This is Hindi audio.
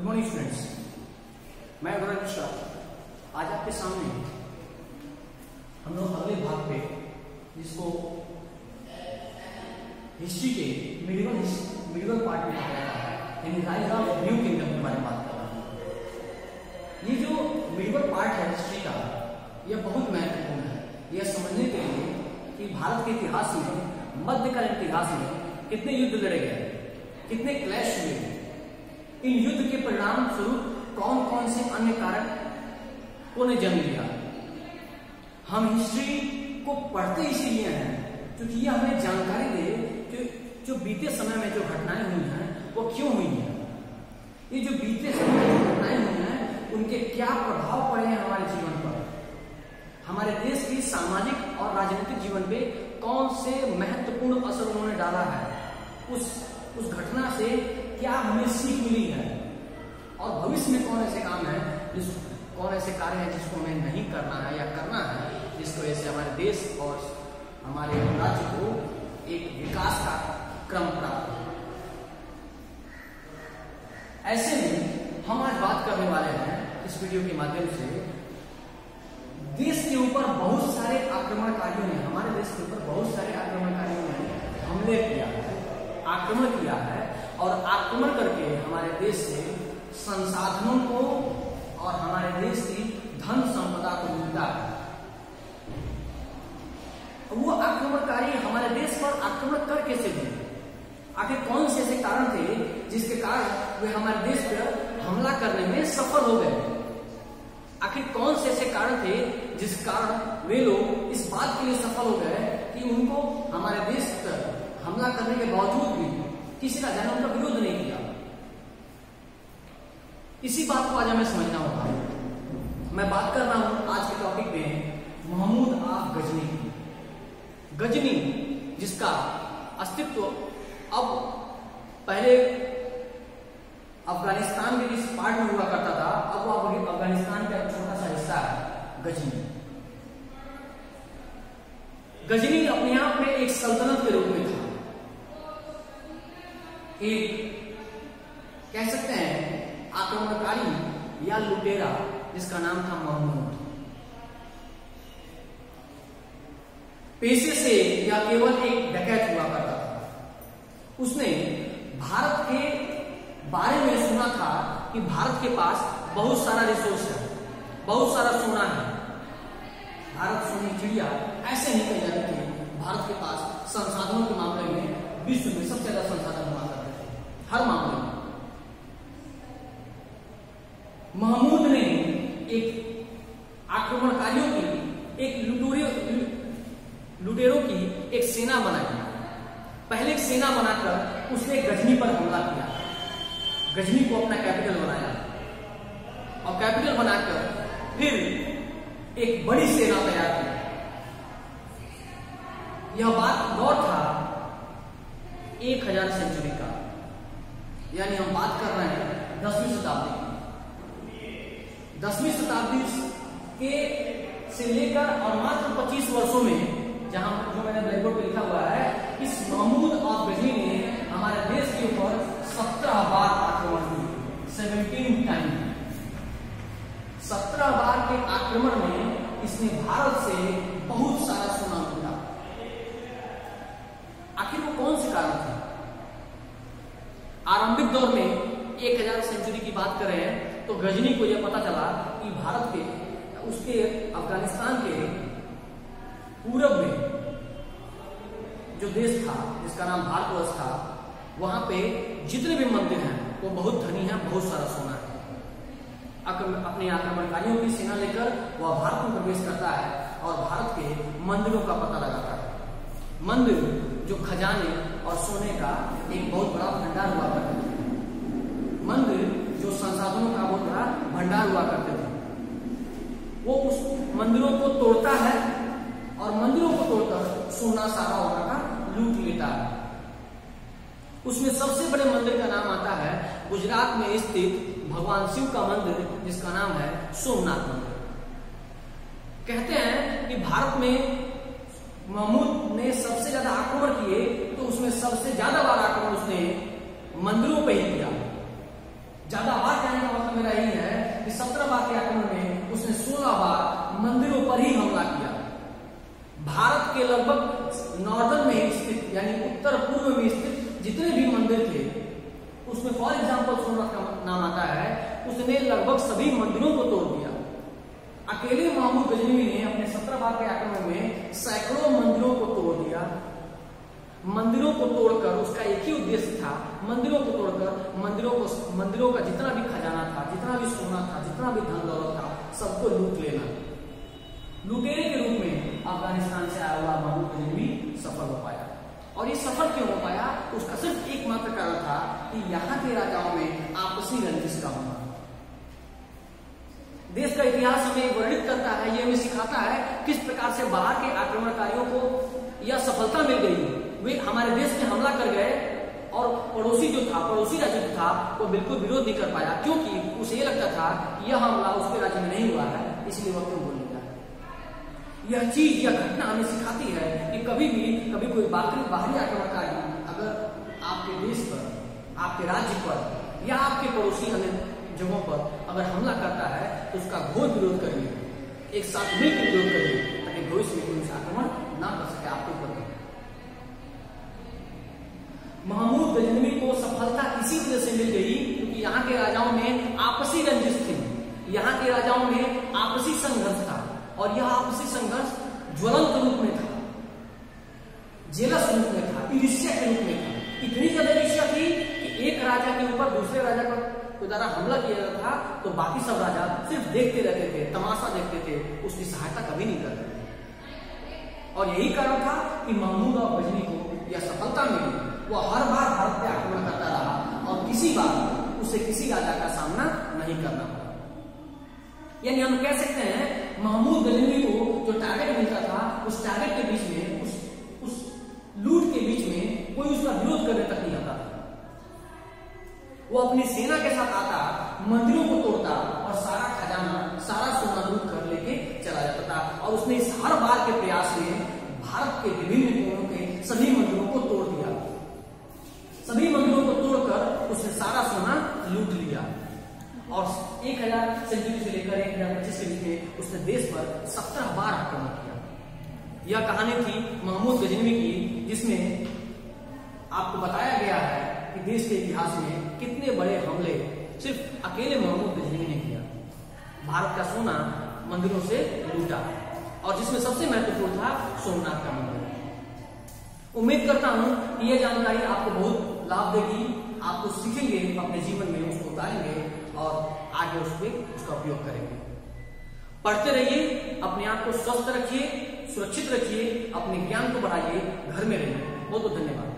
गुड मॉर्निंग स्टूडेंट्स, मैं गौरव मिश्रा आज आपके सामने हम लोग अगले भाग पे जिसको हिस्ट्री के मिडिवल पार्ट में पढ़ा जाता है यानी राइज ऑफ न्यू किंगडम के बारे में बात कर रहा हूँ। ये जो मिडिवल पार्ट है हिस्ट्री का यह बहुत महत्वपूर्ण है यह समझने के लिए कि भारत के इतिहास में मध्यकालीन इतिहास में कितने युद्ध लड़े गए, कितने क्लैश हुए, इन युद्ध के परिणाम स्वरूप कौन कौन से अन्य कारकों ने जन्म लिया। हम हिस्ट्री को पढ़ते इसीलिए हैं क्योंकि यह हमें जानकारी दे कि जो बीते समय में जो घटनाएं हुई हैं वो क्यों हुई हैं। ये जो बीते समय में जो घटनाएं हुई हैं उनके क्या प्रभाव पड़े हैं हमारे जीवन पर, हमारे देश की सामाजिक और राजनीतिक जीवन पे कौन से महत्वपूर्ण असर उन्होंने डाला है, उस घटना से क्या हमें सीख मिली है और भविष्य में कौन ऐसे काम है कौन ऐसे कार्य है जिसको हमें नहीं करना है या करना है, जिसकी वजह से हमारे देश और हमारे राज्य को एक विकास का क्रम प्राप्त हो। ऐसे में हम आज बात करने वाले हैं इस वीडियो के माध्यम से देश के ऊपर बहुत सारे आक्रमणकारियों ने, हमारे देश के ऊपर बहुत सारे आक्रमणकारियों ने हमले किया है, आक्रमण किया है और आक्रमण करके हमारे देश से संसाधनों को और हमारे देश की धन संपदा को लूटा है। वो आक्रमणकारी हमारे देश पर आक्रमण कर कैसे दिए, आखिर कौन से ऐसे कारण थे जिसके कारण वे हमारे देश पर हमला करने में सफल हो गए। आखिर कौन से ऐसे कारण थे जिस कारण वे लोग इस बात के लिए सफल हो गए कि उनको हमारे देश पर हमला करने के बावजूद भी किसी राजा ने उनका विरोध नहीं किया। इसी बात को आज हमें समझना होगा। मैं बात कर रहा हूं आज के टॉपिक में महमूद ऑफ गजनी की। गजनी जिसका अस्तित्व अब पहले अफगानिस्तान के किस पार्ट में हुआ करता था, अब वो अफगानिस्तान का एक छोटा सा हिस्सा है गजनी। गजनी अपने आप में एक सल्तनत के रूप में था, एक कह सकते हैं आक्रमणकारी या लुटेरा जिसका नाम था महमूद। पेशे से या केवल एक डकैत हुआ करता था। उसने भारत के बारे में सुना था कि भारत के पास बहुत सारा रिसोर्स है, बहुत सारा सोना है। भारत सोनी चिड़िया ऐसे नहीं कही जाती थी। भारत के पास संसाधनों के मामले में विश्व में सबसे ज्यादा संसाधन हुआ करते थे हर मामले में। महमूद ने एक आक्रमणकारियों की, एक लुटेरों की एक सेना बनाई। पहले एक सेना बनाकर उसने गजनी पर हमला किया, गजनी को अपना कैपिटल बनाया और कैपिटल बनाकर फिर एक बड़ी सेना तैयार की। यह दौर था 1000 सेंचुरी का, यानी हम बात कर रहे हैं 10वीं शताब्दी की। 10वीं शताब्दी के से लेकर और मात्र 25 वर्षों में, जहां जो मैंने ब्लैक बोर्ड पे लिखा हुआ है, इस महमूद ऑफ गजनी ने हमारे देश के ऊपर 17 बार आक्रमण किए। 17 टाइम 17 बार के आक्रमण में इसने भारत से बहुत सारा सोना लूटा। आखिर वो कौन से कारण थे? आरंभिक दौर में 1000 सेंचुरी की बात कर रहे हैं तो गजनी को यह पता चला कि भारत के, उसके अफगानिस्तान के पूरब में जो देश था जिसका नाम भारतवर्ष था, वहां पे जितने भी मंदिर हैं वो बहुत धनी हैं, बहुत सारा सोना है। अपने आक्रमणकारियों की सेना लेकर वह भारत में प्रवेश करता है और भारत के मंदिरों का पता लगाता है। मंदिर जो खजाने और सोने का एक बहुत बड़ा भंडार हुआ करते थे, मंदिर जो संसाधनों का बहुत बड़ा भंडार हुआ करते थे, वो उस मंदिरों को तोड़ता है और मंदिरों को तोड़कर सोना सारा होना का लूट लेता है। उसमें सबसे बड़े मंदिर का नाम आता है गुजरात में स्थित भगवान शिव का मंदिर जिसका नाम है सोमनाथ मंदिर। कहते हैं कि भारत में महमूद ने सबसे ज्यादा आक्रमण किए तो उसमें सबसे ज्यादा बार आक्रमण उसने मंदिरों पर ही किया। ज्यादा बार नाम आता है, उसने लगभग सभी मंदिरों को तोड़ दिया। अकेले महमूद गजनवी ने अपने 17 बार के आक्रमण में सैकड़ों मंदिरों को तोड़ दिया। मंदिरों को तोड़कर उसका एक ही उद्देश्य था, मंदिरों को तोड़कर मंदिरों का जितना भी खजाना था, जितना भी सोना था, जितना भी धन दौलत था, सबको लूट लेना। लुटेरे के रूप में अफगानिस्तान से आया हुआ महमूद गजनवी सफल हो पाया। और ये सफल क्यों हो पाया? उसका सिर्फ एकमात्र कारण था कि यहाँ के राजाओं में आपसी रंजिश का होना। देश का इतिहास हमें वर्णित करता है, ये हमें सिखाता है किस प्रकार से बाहर के आक्रमणकारियों को यह सफलता मिल गई। वे हमारे देश में हमला कर गए और पड़ोसी राज्य जो था वो बिल्कुल विरोध नहीं कर पाया, क्योंकि उसे ये लगता था कि यह हमला उसके राज्य में नहीं हुआ है, इसलिए वह क्यों बोलेगा। यह चीज, यह घटना हमें सिखाती है कि कभी कोई बाहरी आक्रमणकारी अगर आपके देश पर, आपके राज्य पर या आपके पड़ोसी अन्य जगहों पर अगर हमला करता है तो उसका घोर विरोध करिए, एक साथ मिलकर विरोध करिए, ताकि भविष्य में कोई आक्रमण ना कर सके आपके ऊपर। महमूद गजनवी को सफलता इसी वजह से मिल गई क्योंकि यहाँ के राजाओं में आपसी रंजिश थी, यहाँ के राजाओं में आपसी संघर्ष था, और यह आपसी संघर्ष ज्वलंत रूप में था, जेलस रूप में था, ईर्ष्या के रूप में था। इतनी ज्यादा ईर्ष्या थी कि एक राजा के ऊपर दूसरे राजा पर द्वारा हमला किया जाता था तो बाकी सब राजा सिर्फ देखते रहते थे, तमाशा देखते थे, उसकी सहायता कभी नहीं करते थे। और यही कारण था कि महमूद और गजनी को यह सफलता मिली। वह हर बार भारत पे आक्रमण करता रहा और किसी बार उसे किसी राजा का सामना नहीं करना पड़ा। यानी हम कह सकते हैं महमूद गजनवी को जो टारगेट मिलता था, उस टारगेट के बीच में, उस लूट के बीच में कोई उसका विरोध करने तक नहीं आता था। वो अपनी सेना के साथ आता, मंदिरों को तोड़ता और सारा खजाना, सारा सोना लूट कर लेके चला जाता था। और उसने इस हर बार के प्रयास में भारत के विभिन्न कोनों के सभी मंदिरों को तोड़ दिया। सभी मंदिरों को तोड़कर उसने सारा सोना लूट लिया और 1000 सेंचुरी से लेकर 1025 के बीच में उसने देश पर 17 बार आक्रमण किया। यह कहानी थी महमूद गजनवी की, जिसमें आपको बताया गया है कि देश के इतिहास में कितने बड़े हमले सिर्फ अकेले महमूद गजनवी ने किया। भारत का सोना मंदिरों से लूटा और जिसमें सबसे महत्वपूर्ण था सोमनाथ का मंदिर। उम्मीद करता हूं कि यह जानकारी आपको बहुत लाभ देगी, आप कुछ सीखेंगे, अपने जीवन में उसको उतारेंगे और आगे उसका उपयोग करेंगे। पढ़ते रहिए, अपने आप को स्वस्थ रखिए, सुरक्षित रखिए, अपने ज्ञान को बढ़ाइए, घर में रहिए। बहुत बहुत धन्यवाद।